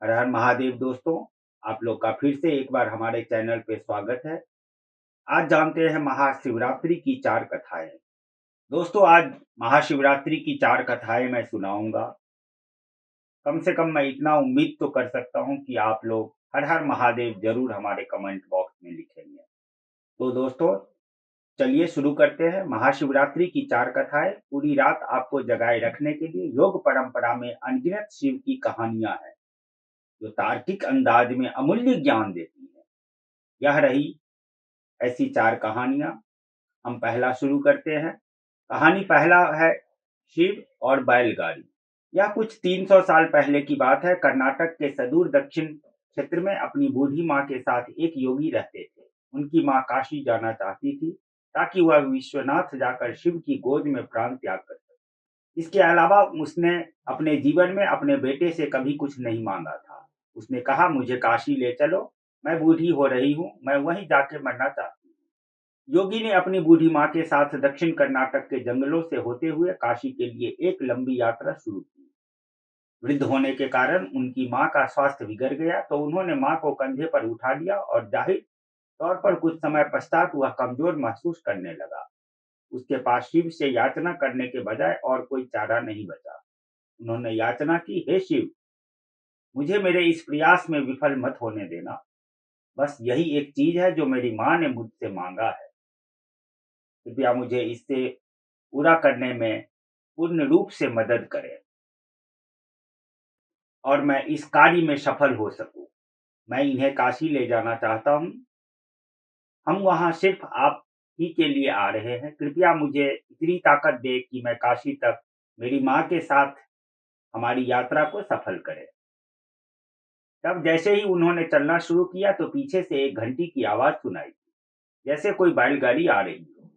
हर हर महादेव दोस्तों, आप लोग का फिर से एक बार हमारे चैनल पे स्वागत है। आज जानते हैं महाशिवरात्रि की 4 कथाएँ। दोस्तों आज महाशिवरात्रि की 4 कथाएँ मैं सुनाऊँगा। कम से कम मैं इतना उम्मीद तो कर सकता हूँ कि आप लोग हर हर महादेव ज़रूर हमारे कमेंट बॉक्स में लिखेंगे। तो दोस्तों चलिए शुरू करते हैं। महाशिवरात्रि की 4 कथाएँ पूरी रात आपको जगाए रखने के लिए योग परंपरा में अनगिनत शिव की कहानियाँ हैं, जो तार्किक अंदाज में अमूल्य ज्ञान देती हैं। यह रही ऐसी 4 कहानियाँ। हम पहला शुरू करते हैं। कहानी पहला है शिव और बैलगाड़ी। यह कुछ 300 साल पहले की बात है। कर्नाटक के सुदूर दक्षिण क्षेत्र में अपनी बूढ़ी माँ के साथ एक योगी रहते थे। उनकी माँ काशी जाना चाहती थी ताकि वह विश्वनाथ जाकर शिव की गोद में प्राण त्याग कर सके। इसके अलावा उसने अपने जीवन में अपने बेटे से कभी कुछ नहीं मांगा था। उसने कहा, मुझे काशी ले चलो, मैं बूढ़ी हो रही हूँ, मैं वहीं जाके मरना चाहती हूँ। योगी ने अपनी बूढ़ी माँ के साथ दक्षिण कर्नाटक के जंगलों से होते हुए काशी के लिए एक लंबी यात्रा शुरू की। वृद्ध होने के कारण उनकी माँ का स्वास्थ्य बिगड़ गया, तो उन्होंने माँ को कंधे पर उठा लिया और जाहिर तौर पर कुछ समय पश्चात वह कमजोर महसूस करने लगा। उसके पास शिव से याचना करने के बजाय और कोई चारा नहीं बचा। उन्होंने याचना की, हे शिव, मुझे मेरे इस प्रयास में विफल मत होने देना। बस यही एक चीज है जो मेरी माँ ने मुझसे मांगा है। कृपया मुझे इससे पूरा करने में पूर्ण रूप से मदद करें और मैं इस कार्य में सफल हो सकूं। मैं इन्हें काशी ले जाना चाहता हूं। हम वहां सिर्फ आप ही के लिए आ रहे हैं। कृपया मुझे इतनी ताकत दे कि मैं काशी तक मेरी माँ के साथ हमारी यात्रा को सफल करें। तब जैसे ही उन्होंने चलना शुरू किया तो पीछे से एक घंटी की आवाज सुनाई दी, जैसे कोई बैलगाड़ी आ रही हो।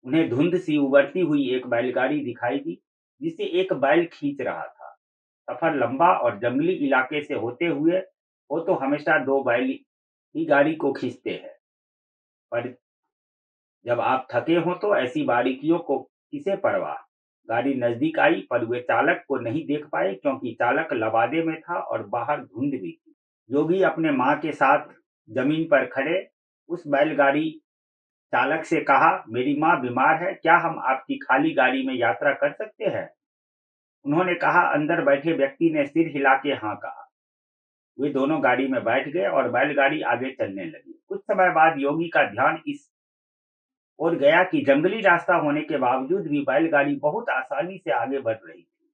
उन्हें धुंध सी उबरती हुई एक बैलगाड़ी दिखाई दी, जिसे एक बैल खींच रहा था। सफर लंबा और जंगली इलाके से होते हुए हो तो हमेशा 2 बैल ही गाड़ी को खींचते हैं, पर जब आप थके हों तो ऐसी बारीकियों को किसे परवाह। गाड़ी नजदीक आई, पर वे चालक को नहीं देख पाए क्योंकि चालक लबादे में था और बाहर धुंध भी थी। योगी अपने माँ के साथ जमीन पर खड़े उस बैलगाड़ी चालक से कहा, मेरी माँ बीमार है, क्या हम आपकी खाली गाड़ी में यात्रा कर सकते हैं? उन्होंने कहा। अंदर बैठे व्यक्ति ने सिर हिला के हाँ कहा। वे दोनों गाड़ी में बैठ गए और बैलगाड़ी आगे चलने लगी। कुछ समय बाद योगी का ध्यान इस ओर गया कि जंगली रास्ता होने के बावजूद भी बैलगाड़ी बहुत आसानी से आगे बढ़ रही थी।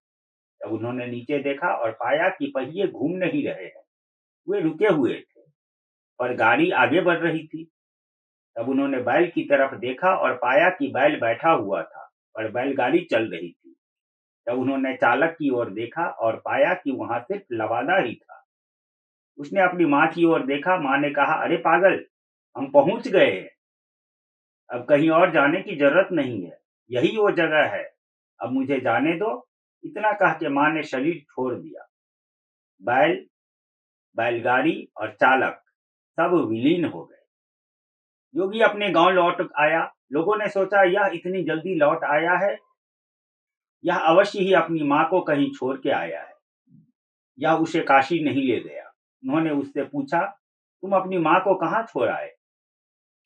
तब उन्होंने नीचे देखा और पाया कि पहिए घूम नहीं रहे हैं, वे रुके हुए थे, पर गाड़ी आगे बढ़ रही थी। तब उन्होंने बैल की तरफ देखा और पाया कि बैल बैठा हुआ था, पर बैलगाड़ी चल रही थी। तब उन्होंने चालक की ओर देखा और पाया कि वहां सिर्फ लबादा ही था। उसने अपनी माँ की ओर देखा। माँ ने कहा, अरे पागल, हम पहुंच गए हैं, अब कहीं और जाने की जरूरत नहीं है, यही वो जगह है, अब मुझे जाने दो। इतना कह के माँ ने शरीर छोड़ दिया। बैल, बैलगाड़ी और चालक सब विलीन हो गए। योगी अपने गांव लौट आया। लोगों ने सोचा, यह इतनी जल्दी लौट आया है, यह अवश्य ही अपनी माँ को कहीं छोड़ के आया है, यह उसे काशी नहीं ले गया। उन्होंने उससे पूछा, तुम अपनी माँ को कहाँ छोड़ आए?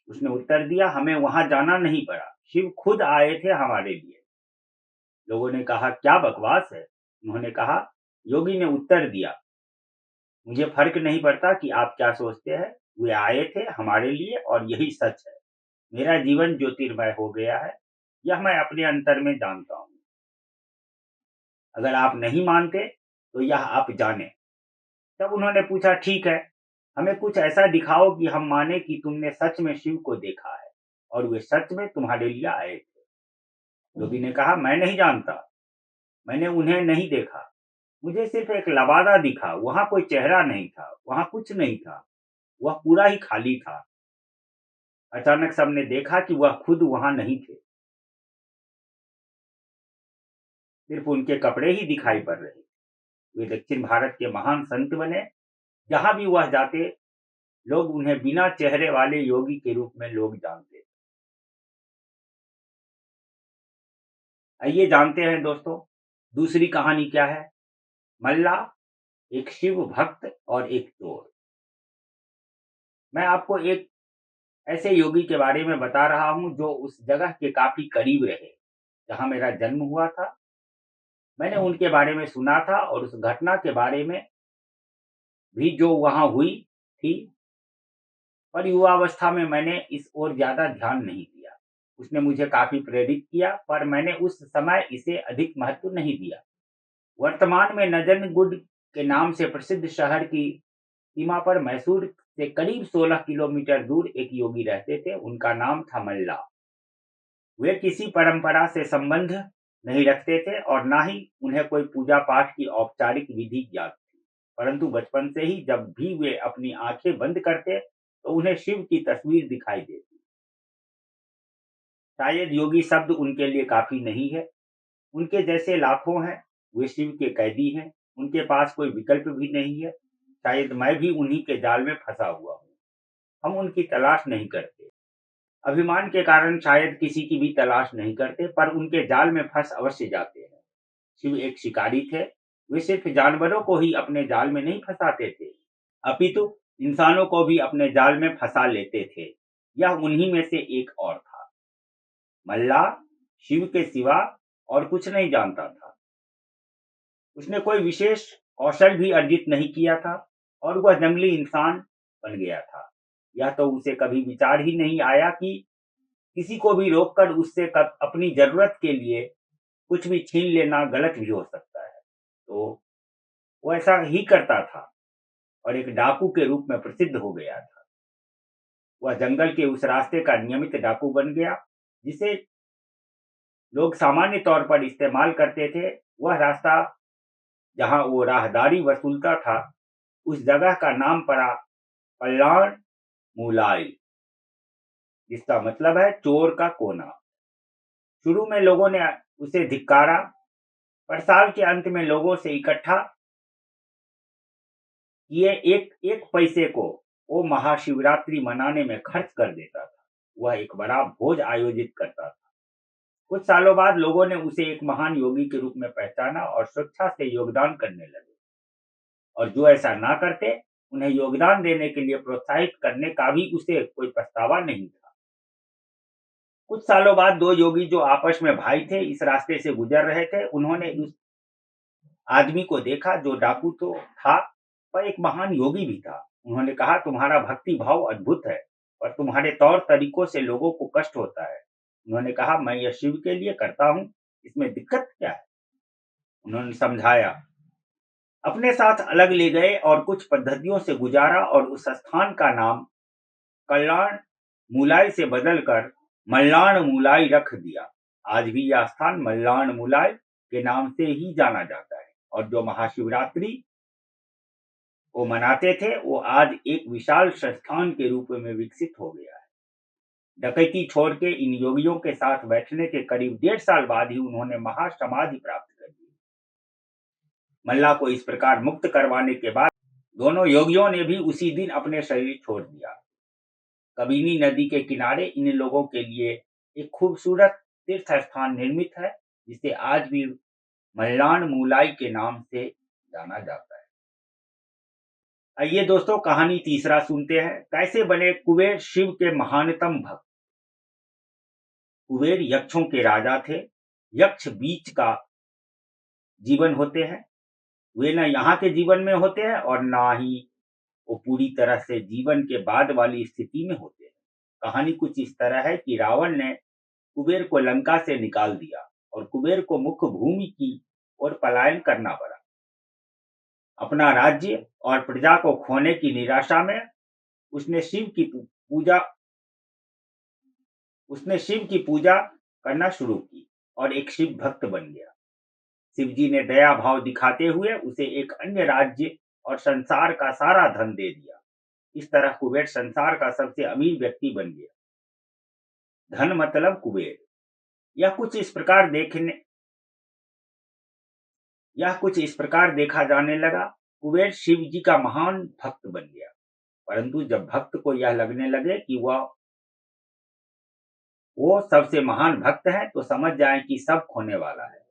उसने उत्तर दिया, हमें वहां जाना नहीं पड़ा, शिव खुद आए थे हमारे लिए। लोगों ने कहा, क्या बकवास है? उन्होंने कहा। योगी ने उत्तर दिया, मुझे फर्क नहीं पड़ता कि आप क्या सोचते हैं, वे आए थे हमारे लिए और यही सच है। मेरा जीवन ज्योतिर्मय हो गया है, यह मैं अपने अंतर में जानता हूँ। अगर आप नहीं मानते तो यह आप जाने। तब उन्होंने पूछा, ठीक है, हमें कुछ ऐसा दिखाओ कि हम माने कि तुमने सच में शिव को देखा है और वे सच में तुम्हारे लिए आए थे। योगी ने कहा, मैं नहीं जानता, मैंने उन्हें नहीं देखा, मुझे सिर्फ एक लबादा दिखा, वहां कोई चेहरा नहीं था, वहां कुछ नहीं था, वह पूरा ही खाली था। अचानक सबने देखा कि वह खुद वहां नहीं थे, सिर्फ उनके कपड़े ही दिखाई पड़ रहे। वे दक्षिण भारत के महान संत बने। जहां भी वह जाते, लोग उन्हें बिना चेहरे वाले योगी के रूप में लोग जानते। आइए जानते हैं दोस्तों, दूसरी कहानी क्या है। मल्ला, एक शिव भक्त और एक चोर। मैं आपको एक ऐसे योगी के बारे में बता रहा हूँ जो उस जगह के काफ़ी करीब रहे, जहाँ मेरा जन्म हुआ था। मैंने उनके बारे में सुना था और उस घटना के बारे में भी जो वहाँ हुई थी, पर युवावस्था में मैंने इस ओर ज़्यादा ध्यान नहीं दिया। उसने मुझे काफ़ी प्रेरित किया, पर मैंने उस समय इसे अधिक महत्व नहीं दिया। वर्तमान में नजनगुड के नाम से प्रसिद्ध शहर की सीमा पर मैसूर से करीब 16 किलोमीटर दूर एक योगी रहते थे। उनका नाम था मल्ला। वे किसी परंपरा से संबंध नहीं रखते थे और ना ही उन्हें कोई पूजा पाठ की औपचारिक विधि ज्ञात थी, परंतु बचपन से ही जब भी वे अपनी आंखें बंद करते तो उन्हें शिव की तस्वीर दिखाई देती। शायद योगी शब्द उनके लिए काफी नहीं है। उनके जैसे लाखों हैं। वे शिव के कैदी हैं। उनके पास कोई विकल्प भी नहीं है। शायद मैं भी उन्हीं के जाल में फंसा हुआ हूँ। हम उनकी तलाश नहीं करते। अभिमान के कारण शायद किसी की भी तलाश नहीं करते, पर उनके जाल में फंस अवश्य जाते हैं। शिव एक शिकारी थे। वे सिर्फ जानवरों को ही अपने जाल में नहीं फंसाते थे, अपितु इंसानों को भी अपने जाल में फंसा लेते थे। यह उन्हीं में से एक और था। मल्ला शिव के सिवा और कुछ नहीं जानता था। उसने कोई विशेष कौशल भी अर्जित नहीं किया था और वह जंगली इंसान बन गया था। यह तो उसे कभी विचार ही नहीं आया कि किसी को भी रोककर उससे अपनी जरूरत के लिए कुछ भी छीन लेना गलत भी हो सकता है। तो वो ऐसा ही करता था और एक डाकू के रूप में प्रसिद्ध हो गया था। वह जंगल के उस रास्ते का नियमित डाकू बन गया जिसे लोग सामान्य तौर पर इस्तेमाल करते थे। वह रास्ता जहां वो राहदारी वसूलता था, उस जगह का नाम पड़ा कल्याण मूलाई, जिसका मतलब है चोर का कोना। शुरू में लोगों ने उसे धिक्कारा, पर साल के अंत में लोगों से इकट्ठा किए एक एक पैसे को वो महाशिवरात्रि मनाने में खर्च कर देता था। वह एक बड़ा भोज आयोजित करता था। कुछ सालों बाद लोगों ने उसे एक महान योगी के रूप में पहचाना और स्वेच्छा से योगदान करने लगे, और जो ऐसा ना करते उन्हें योगदान देने के लिए प्रोत्साहित करने का भी उसे कोई पछतावा नहीं था। कुछ सालों बाद दो योगी जो आपस में भाई थे इस रास्ते से गुजर रहे थे। उन्होंने उस आदमी को देखा जो डाकू तो था पर एक महान योगी भी था। उन्होंने कहा, तुम्हारा भक्ति भाव अद्भुत है, पर तुम्हारे तौर तरीकों से लोगों को कष्ट होता है। उन्होंने कहा, मैं यह शिव के लिए करता हूँ, इसमें दिक्कत क्या है? उन्होंने समझाया, अपने साथ अलग ले गए और कुछ पद्धतियों से गुजारा और उस स्थान का नाम कल्याण मूलाई से बदलकर मल्लाण मूलाई रख दिया। आज भी यह स्थान मल्लाण मूलाई के नाम से ही जाना जाता है और जो महाशिवरात्रि वो मनाते थे वो आज एक विशाल संस्थान के रूप में विकसित हो गया है। डकैती छोड़ के इन योगियों के साथ बैठने के करीब 1.5 साल बाद ही उन्होंने महासमाधि प्राप्त कर ली। मल्ला को इस प्रकार मुक्त करवाने के बाद दोनों योगियों ने भी उसी दिन अपने शरीर छोड़ दिया। कबिनी नदी के किनारे इन लोगों के लिए एक खूबसूरत तीर्थ स्थान निर्मित है, जिसे आज भी मल्लाण मूलाई के नाम से जाना जाता है। आइए दोस्तों, कहानी तीसरा सुनते हैं। कैसे बने कुबेर शिव के महानतम भक्त। कुबेर यक्षों के राजा थे। यक्ष बीच का जीवन होते हैं। वे न यहाँ के जीवन में होते हैं और ना ही वो पूरी तरह से जीवन के बाद वाली स्थिति में होते हैं। कहानी कुछ इस तरह है कि रावण ने कुबेर को लंका से निकाल दिया और कुबेर को मुख्य भूमि की ओर पलायन करना पड़ा। अपना राज्य और प्रजा को खोने की निराशा में उसने शिव की पूजा करना शुरू की और एक शिव भक्त बन गया। शिव जी ने दया भाव दिखाते हुए उसे एक अन्य राज्य और संसार का सारा धन दे दिया। इस तरह कुबेर संसार का सबसे अमीर व्यक्ति बन गया। धन मतलब कुबेर। यह कुछ इस प्रकार देखा जाने लगा। कुबेर शिव जी का महान भक्त बन गया, परंतु जब भक्त को यह लगने लगे कि वो सबसे महान भक्त है तो समझ जाए कि सब खोने वाला है।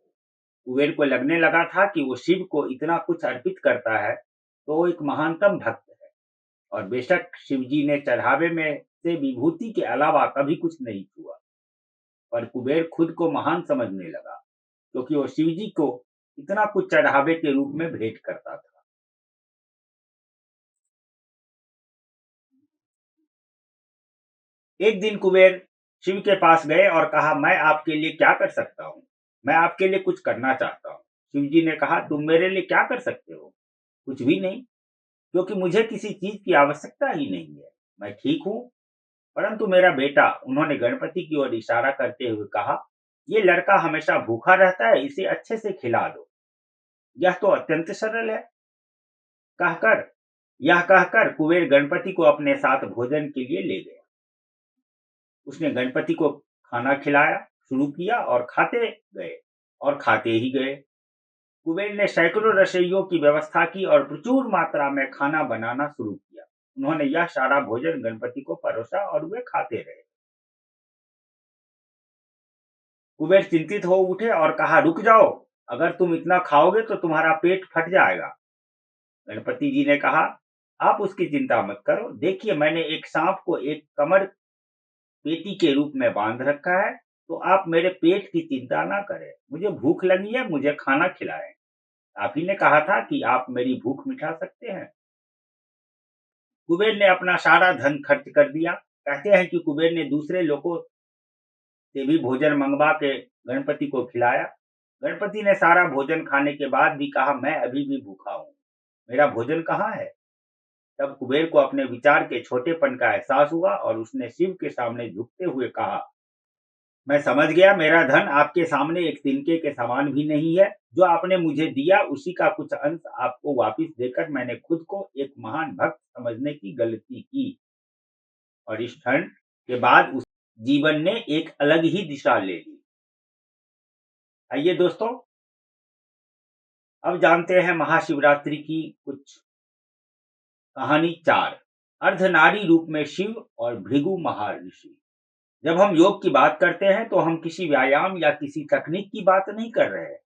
कुबेर को लगने लगा था कि वो शिव को इतना कुछ अर्पित करता है तो वो एक महानतम भक्त है। और बेशक शिव जी ने चढ़ावे में से विभूति के अलावा कभी कुछ नहीं छुआ, पर कुबेर खुद को महान समझने लगा, क्योंकि वो शिव जी को इतना कुछ चढ़ावे के रूप में भेंट करता था। एक दिन कुबेर शिव के पास गए और कहा, मैं आपके लिए क्या कर सकता हूँ? मैं आपके लिए कुछ करना चाहता हूँ। शिव जी ने कहा, तुम मेरे लिए क्या कर सकते हो? कुछ भी नहीं, क्योंकि मुझे किसी चीज की आवश्यकता ही नहीं है। मैं ठीक हूँ, परंतु मेरा बेटा, उन्होंने गणपति की ओर इशारा करते हुए कहा, ये लड़का हमेशा भूखा रहता है, इसे अच्छे से खिला दो। यह तो अत्यंत सरल है। कहकर यह कहकर कुबेर गणपति को अपने साथ भोजन के लिए ले गया। उसने गणपति को खाना खिलाया शुरू किया और खाते गए और खाते ही गए। कुबेर ने सैकड़ों रसोइयों की व्यवस्था की और प्रचुर मात्रा में खाना बनाना शुरू किया। उन्होंने यह सारा भोजन गणपति को परोसा और वे खाते रहे। कुबेर चिंतित हो उठे और कहा, रुक जाओ, अगर तुम इतना खाओगे तो तुम्हारा पेट फट जाएगा। गणपति जी ने कहा, आप उसकी चिंता मत करो, देखिए मैंने एक सांप को एक कमर पेटी के रूप में बांध रखा है, तो आप मेरे पेट की चिंता ना करें। मुझे भूख लगी है, मुझे खाना खिलाएं। आप ही ने कहा था कि आप मेरी भूख मिटा सकते हैं। कुबेर ने अपना सारा धन खर्च कर दिया। कहते हैं कि कुबेर ने दूसरे लोगों से भी भोजन मंगवा के गणपति को खिलाया। गणपति ने सारा भोजन खाने के बाद भी कहा, मैं अभी भी भूखा हूँ, मेरा भोजन कहाँ है? तब कुबेर को अपने विचार के छोटेपन का एहसास हुआ और उसने शिव के सामने झुकते हुए कहा, मैं समझ गया, मेरा धन आपके सामने एक तिनके के समान भी नहीं है। जो आपने मुझे दिया उसी का कुछ अंश आपको वापिस देकर मैंने खुद को एक महान भक्त समझने की गलती की। और इस क्षण के बाद उस जीवन ने एक अलग ही दिशा ले ली। आइए दोस्तों, अब जानते हैं महाशिवरात्रि की कुछ कहानी। 4 अर्धनारी रूप में शिव और भृगु महर्षि। जब हम योग की बात करते हैं तो हम किसी व्यायाम या किसी तकनीक की बात नहीं कर रहे हैं।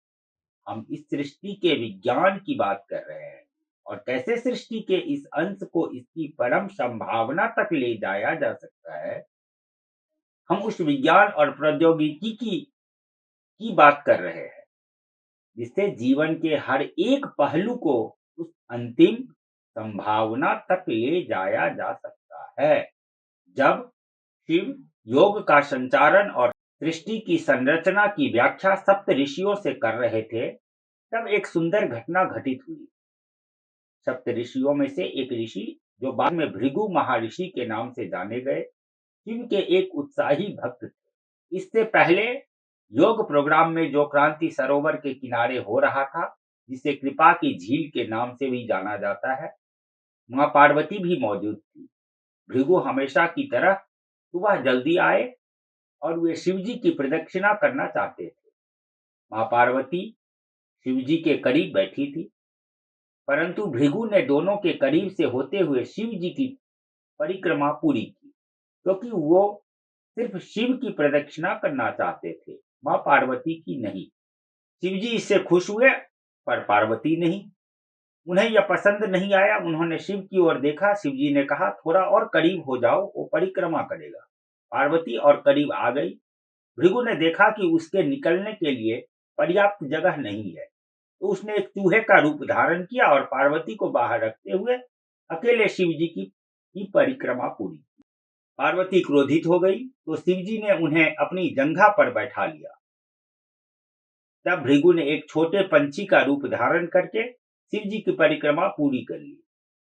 हम इस सृष्टि के विज्ञान की बात कर रहे हैं और कैसे सृष्टि के इस अंश को इसकी परम संभावना तक ले जाया जा सकता है। हम उस विज्ञान और प्रौद्योगिकी की बात कर रहे हैं जिससे जीवन के हर एक पहलू को उस अंतिम संभावना तक ले जाया जा सकता है। जब शिव योग का संचारण और सृष्टि की संरचना की व्याख्या सप्त ऋषियों से कर रहे थे, तब एक सुंदर घटना घटित हुई। सप्त ऋषियों में से एक ऋषि, जो बाद में भृगु महर्षि के नाम से जाने गए, शिव के एक उत्साही भक्त थे। इससे पहले योग प्रोग्राम में जो क्रांति सरोवर के किनारे हो रहा था, जिसे कृपा की झील के नाम से भी जाना जाता है, मां पार्वती भी मौजूद थी। भृगु हमेशा की तरह सुबह जल्दी आए और वे शिव जी की प्रदक्षिणा करना चाहते थे। मां पार्वती शिव जी के करीब बैठी थी, परंतु भृगु ने दोनों के करीब से होते हुए शिव जी की परिक्रमा पूरी की, क्योंकि वो सिर्फ शिव की प्रदक्षिणा करना चाहते थे, मां पार्वती की नहीं। शिव जी इससे खुश हुए, पर पार्वती नहीं। उन्हें यह पसंद नहीं आया। उन्होंने शिव की ओर देखा। शिव जी ने कहा, थोड़ा और करीब हो जाओ, वो परिक्रमा करेगा। पार्वती और करीब आ गई। भृगु ने देखा कि उसके निकलने के लिए पर्याप्त जगह नहीं है, तो उसने एक चूहे का रूप धारण किया और पार्वती को बाहर रखते हुए अकेले शिव जी की परिक्रमा पूरी की। पार्वती क्रोधित हो गई, तो शिव जी ने उन्हें अपनी जंघा पर बैठा लिया। तब भृगु ने एक छोटे पंछी का रूप धारण करके शिव जी की परिक्रमा पूरी कर ली।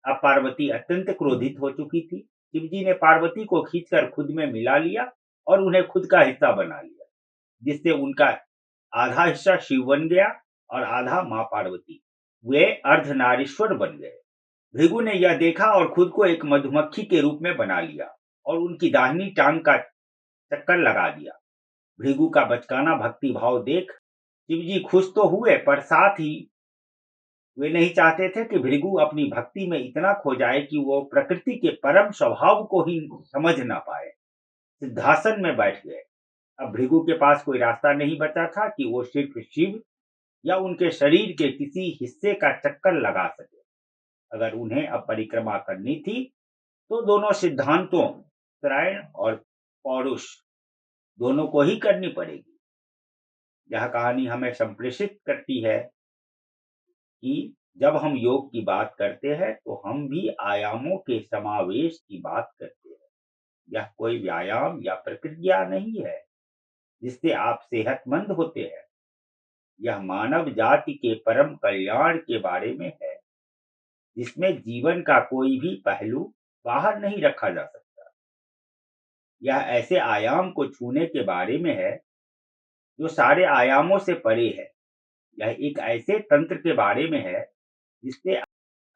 अब पार्वती अत्यंत क्रोधित हो चुकी थी। शिव जी ने पार्वती को खींचकर खुद में मिला लिया और उन्हें खुद का हिस्सा बना लिया, जिससे उनका आधा हिस्सा शिव बन गया और आधा मां पार्वती। वे अर्धनारीश्वर बन गए। भृगु ने यह देखा और खुद को एक मधुमक्खी के रूप में बना लिया और उनकी दाहिनी टांग का चक्कर लगा दिया। भृगु का बचकाना भक्ति भाव देख शिव जी खुश तो हुए, पर साथ ही वे नहीं चाहते थे कि भृगु अपनी भक्ति में इतना खो जाए कि वो प्रकृति के परम स्वभाव को ही समझ ना पाए। सिद्धासन में बैठ गए। अब भृगु के पास कोई रास्ता नहीं बचा था कि वो सिर्फ शिव या उनके शरीर के किसी हिस्से का चक्कर लगा सके। अगर उन्हें अब परिक्रमा करनी थी, तो दोनों सिद्धांतों, उत्तरायण और पौरुष, दोनों को ही करनी पड़ेगी। यह कहानी हमें संप्रेषित करती है कि जब हम योग की बात करते हैं, तो हम भी आयामों के समावेश की बात करते हैं। यह कोई व्यायाम या प्रक्रिया नहीं है, जिससे आप सेहतमंद होते हैं। यह मानव जाति के परम कल्याण के बारे में है, जिसमें जीवन का कोई भी पहलू बाहर नहीं रखा जा सकता। यह ऐसे आयाम को छूने के बारे में है, जो सारे आयामों से परे है। यह एक ऐसे तंत्र के बारे में है, जिससे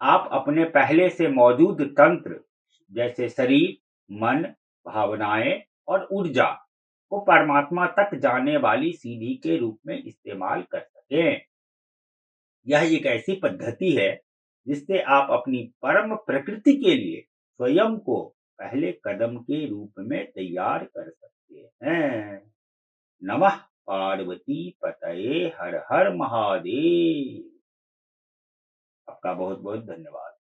आप अपने पहले से मौजूद तंत्र, जैसे शरीर, मन, भावनाएं और ऊर्जा को परमात्मा तक जाने वाली सीढ़ी के रूप में इस्तेमाल कर सकें। यह एक ऐसी पद्धति है, जिससे आप अपनी परम प्रकृति के लिए स्वयं को पहले कदम के रूप में तैयार कर सकते हैं। नमः पार्वती पतये, हर हर महादेव। आपका बहुत बहुत धन्यवाद।